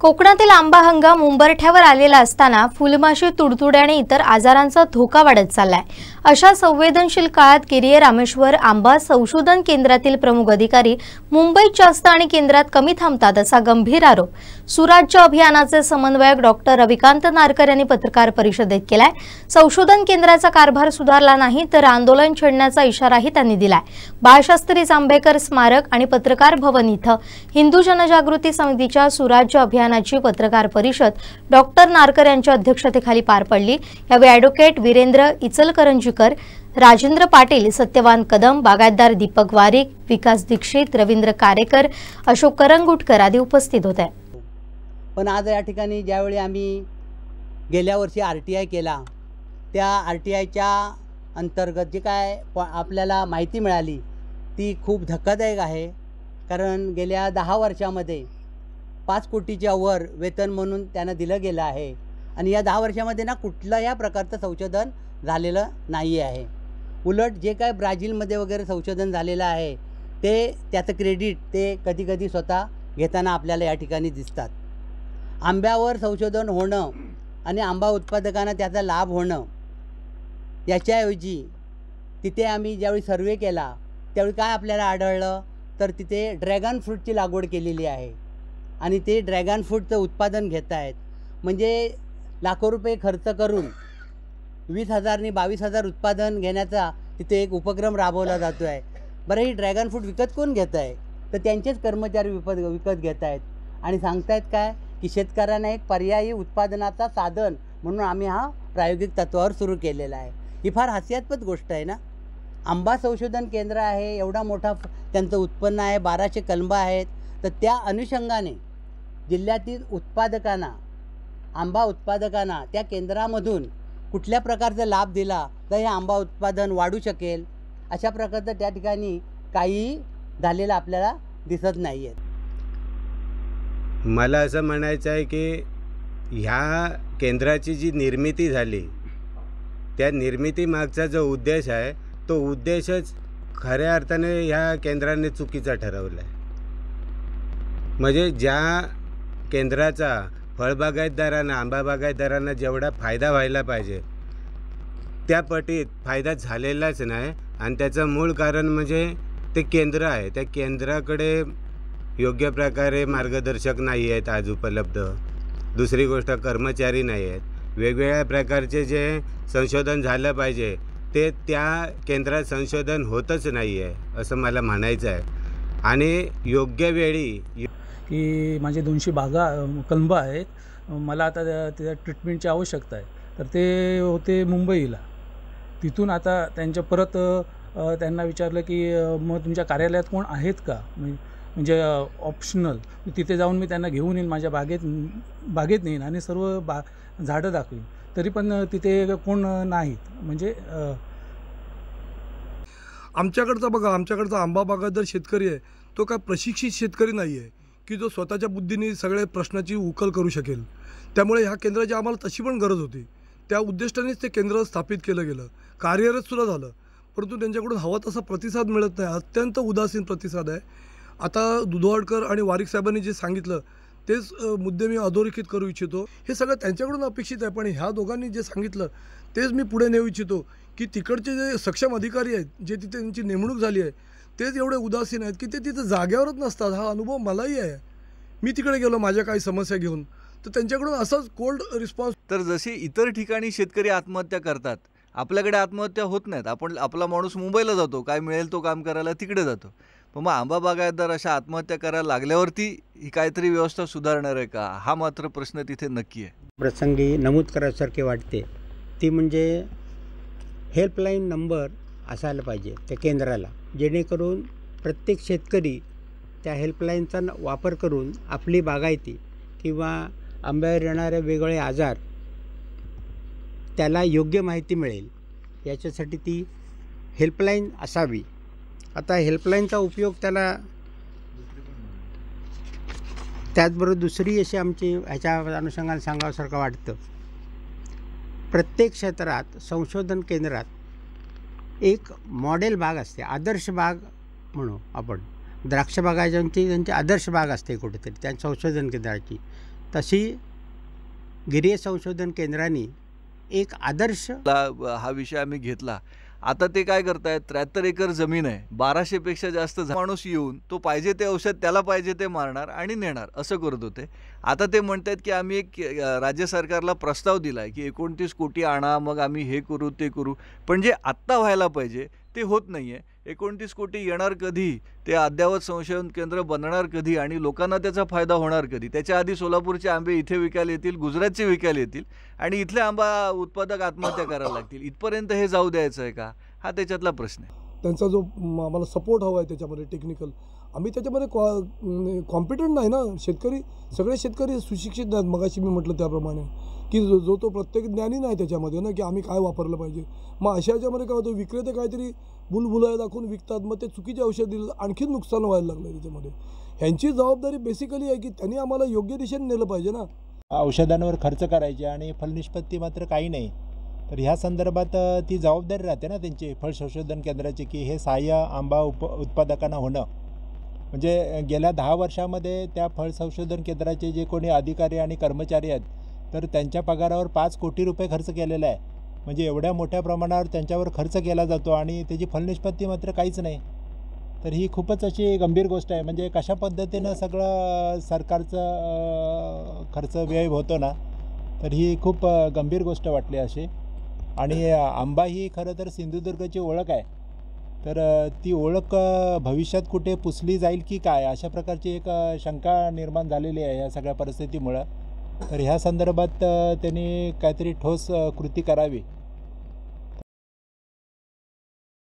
कोकणातील आंबा हंगाम उंबरठ्यावर आलेला असताना फुलमाशी तुडतुड्याने इतर आजारांचा धोका वाढत चाललाय। अशा संवेदनशील काळात किरिये रामेश्वर आंबा संशोधन केंद्रातील प्रमुख अधिकारी मुंबईत जास्त आणि केंद्रात कमी थांबतात असा गंभीर आरोप सुराज्य अभियानाचे समन्वयक डॉक्टर रविकांत नारकर यांनी पत्रकार परिषदेत केलाय। संशोधन केंद्राचा कारभार सुधारला नाही तर आंदोलन छेडण्याचा इशाराही त्यांनी दिलाय। बाळशास्त्री जांभेकर स्मारक आणि पत्रकार भवन इथं हिंदू जनजागृती समितीच्या सुराज्य अभियानाची पत्रकार परिषद डॉक्टर नारकर यांच्या अध्यक्षतेखाली पार पडली। यावेळी ॲडव्होकेट वीरेंद्र इचलकरंजीकर, राजेंद्र पाटील, सत्यवान कदम, बागायतदार दीपक वारिक, विकास दीक्षित, रवींद्र कारेकर, अशोक करंगुटकर आदी उपस्थित होते। पण आज या ठिकाणी ज्यावेळी आम्ही गेल्या वर्षी RTI केला, त्या RTIच्या अंतर्गत जे काय आपल्याला माहिती मिळाली ती खूप धक्कादायक आहे। कारण गेल्या 10 वर्षामध्ये 5 कोटीच्या वर वेतन म्हणून त्यांना दिलं गेलं आहे आणि या 10 वर्षामध्ये ना कुठल्याही प्रकारचं संशोधन झालेलं नाही आहे। उलट जे काय ब्राझीलमध्ये वगैरे संशोधन झालेलं आहे ते त्याचं क्रेडिट ते कधी स्वतः घेताना आपल्याला या ठिकाणी दिसतात। आंब्यावर संशोधन होणं आणि आंबा उत्पादकांना त्याचा लाभ होणं याच्याऐवजी तिथे आम्ही ज्यावेळी सर्वे केला त्यावेळी काय आपल्याला आढळलं तर तिथे ड्रॅगन फ्रूटची लागवड केलेली आहे आणि ते ड्रॅगन फ्रूटचं उत्पादन घेत आहेत। म्हणजे लाखो रुपये खर्च करून 20,000 नी 22,000 उत्पादन घेण्याचा तिथे एक उपक्रम राबवला जातो आहे। बरं, ही ड्रॅगन फ्रूट विकत कोण घेत आहे तर त्यांचेच कर्मचारी विकत घेत आहेत आणि सांगतायत काय की शेतकऱ्यांना एक पर्यायी उत्पादनाचा साधन म्हणून आम्ही हा प्रायोगिक तत्वावर सुरू केलेला आहे। ही फार हास्यास्पद गोष्ट आहे ना। आंबा संशोधन केंद्र आहे, एवढा मोठा त्यांचं उत्पन्न आहे, 1200 कलमं आहेत, तर त्या अनुषंगाने जिल्ह्यातील उत्पादकांना, आंबा उत्पादकांना त्या केंद्रामधून कुठल्या प्रकारचा लाभ दिला तर हे आंबा उत्पादन वाढू शकेल अशा प्रकारचं त्या ठिकाणी काही झालेलं आपल्याला दिसत नाही आहे। मला असं म्हणायचं आहे की ह्या केंद्राची जी निर्मिती झाली त्या निर्मितीमागचा जो उद्देश आहे तो उद्देशच खऱ्या अर्थाने ह्या केंद्राने चुकीचा ठरवला आहे। म्हणजे ज्या केंद्राचा फळबागायतदारांना, आंबा बागायतदारांना जेवढा फायदा व्हायला पाहिजे त्या पटीत फायदा झालेलाच नाही आणि त्याचं मूळ कारण म्हणजे ते केंद्र आहे। त्या केंद्राकडे योग्य प्रकारे मार्गदर्शक नाही आहेत आज उपलब्ध। दुसरी गोष्ट, कर्मचारी नाही आहेत। वेगवेगळ्या प्रकारचे जे संशोधन झालं पाहिजे ते त्या केंद्रात संशोधन होतच नाही आहे असं मला म्हणायचं आहे। आणि योग्य वेळी की माझे 200 कलमं आहेत, मला आता त्या ट्रीटमेंटची आवश्यकता आहे, तर ते होते मुंबईला। तिथून आता त्यांच्या परत त्यांना विचारलं की मग तुमच्या कार्यालयात कोण आहेत का, म्हणजे ऑप्शनल तिथे जाऊन मी त्यांना घेऊन येईन, माझ्या बागेत नेईन आणि सर्व झाडं दाखवीन, तरी पण तिथे कोण नाहीत। म्हणजे आमच्याकडचा बघा, आमच्याकडचा आंबा बागायतदार शेतकरी आहे तो काय प्रशिक्षित शेतकरी नाही आहे की जो स्वतःच्या बुद्धीने सगळे प्रश्नाची उकल करू शकेल। त्यामुळे ह्या केंद्राची आम्हाला तशी पण गरज होती। त्या उद्दिष्टानेच ते केंद्र स्थापित केलं गेलं, कार्यरतसुद्धा झालं, परंतु त्यांच्याकडून हवा तसा प्रतिसाद मिळत नाही, अत्यंत उदासीन प्रतिसाद आहे। आता दुधवाडकर आणि वारिक साहेबांनी जे सांगितलं तेच मुद्दे मी अधोरेखित करू इच्छितो। हे सगळं त्यांच्याकडून अपेक्षित आहे, पण ह्या दोघांनी जे सांगितलं तेच मी पुढे नेऊ इच्छितो की तिकडचे जे सक्षम अधिकारी आहेत, जे तिथे त्यांची नेमणूक झाली आहे, तेच एवढे उदासीन आहेत की ते तिथे जाग्यावरच नसतात। हा अनुभव मलाही आहे। मी तिकडे गेलो माझ्या काही समस्या घेऊन, तर त्यांच्याकडून असाच कोल्ड रिस्पॉन्स। तर जशी इतर ठिकाणी शेतकरी आत्महत्या करतात, आपल्याकडे आत्महत्या होत नाहीत। आपला माणूस मुंबईला जातो, काय मिळेल तो काम करायला तिकडे जातो। मग आंबा बागायतदार अशा आत्महत्या करायला लागल्यावरती ही काहीतरी व्यवस्था सुधारणार आहे का, हा मात्र प्रश्न तिथे नक्की आहे। प्रसंगी नमूद करायसारखे वाटते ती म्हणजे हेल्पलाईन नंबर असायला पाहिजे त्या केंद्राला, जेणेकरून प्रत्येक शेतकरी त्या हेल्पलाईनचा वापर करून आपली बागायती किंवा आंब्यावर येणारे वेगवेगळे आजार त्याला योग्य माहिती मिळेल, याच्यासाठी ती हेल्पलाईन असावी। आता हेल्पलाईनचा उपयोग त्याला त्याचबरोबर दुसरी अशी आमची ह्याच्या अनुषंगाने सांगावसारखं वाटतं, प्रत्येक क्षेत्रात संशोधन केंद्रात एक मॉडेल बाग असते, आदर्श बाग म्हणू आपण। द्राक्ष बागायच्यांची त्यांची आदर्श बाग असते कुठेतरी त्या संशोधन केंद्राची, तशी गिरीय संशोधन केंद्राने एक आदर्श हा विषय आम्ही घेतला. आता ते काय करतायत, 73 एकर जमीन आहे, 1200पेक्षा जास्त माणूस येऊन तो पाहिजे ते औषध त्याला पाहिजे ते मारणार आणि नेणार असं करत होते. आता ते म्हणतात की आम्ही एक राज्य सरकारला प्रस्ताव दिला आहे की 29 कोटी आणा, मग आम्ही हे करू ते करू. पण जे आत्ता व्हायला पाहिजे ते होत नाही आहे. 29 कोटी येणार कधी, ते अद्ययावत संशोधन केंद्र बनणार कधी आणि लोकांना त्याचा फायदा होणार कधी. त्याच्या आधी सोलापूरचे आंबे इथे विकायला येतील, गुजरातचे विकायला येतील आणि इथले आंबा उत्पादक आत्महत्या करायला लागतील. इथपर्यंत हे जाऊ द्यायचं आहे का, हा त्याच्यातला प्रश्न आहे. त्यांचा जो आम्हाला सपोर्ट हवा आहे त्याच्यामध्ये टेक्निकल, आम्ही त्याच्यामध्ये कॉम्पिटंट नाही ना. शेतकरी, सगळे शेतकरी सुशिक्षित नाहीत. मगाशी मी म्हटलं त्याप्रमाणे की जो तो प्रत्येक ज्ञानी नाही त्याच्यामध्ये ना, की आम्ही काय वापरलं पाहिजे. मग अशा याच्यामध्ये काय होतं, विक्रेते काहीतरी बुलबुलाया दाखवून विकतात, मग ते चुकीचे औषध दिलं, आणखीन नुकसान व्हायला लागलं त्याच्यामध्ये. ह्यांची जबाबदारी बेसिकली आहे की त्यांनी आम्हाला योग्य दिशेने नेलं पाहिजे ना. औषधांवर खर्च करायचे आणि फलनिष्पत्ती मात्र काही नाही. तर ह्या संदर्भात ती जबाबदारी राहते ना त्यांची, फळ संशोधन केंद्राची, की हे सहाय्य आंबा उत्पादकांना होणं. म्हणजे गेल्या 10 वर्षामध्ये त्या फळ संशोधन केंद्राचे जे कोणी अधिकारी आणि कर्मचारी आहेत, तर त्यांच्या पगारावर 5 कोटी रुपये खर्च केलेला आहे. म्हणजे एवढ्या मोठ्या प्रमाणावर त्यांच्यावर खर्च केला जातो आणि त्याची फलनिष्पत्ती मात्र काहीच नाही. तर ही खूपच अशी गंभीर गोष्ट आहे. म्हणजे कशा पद्धतीनं सगळं सरकारचं खर्च व्यय होतो ना, तर ही खूप गंभीर गोष्ट वाटली अशी. आणि आंबा ही खरं तर सिंधुदुर्गची ओळख आहे. तर ती ओळख भविष्यात कुठे पुसली जाईल की काय, अशा प्रकारची एक शंका निर्माण झालेली आहे या सगळ्या परिस्थितीमुळं. तर ह्या संदर्भात त्यांनी काहीतरी ठोस कृती करावी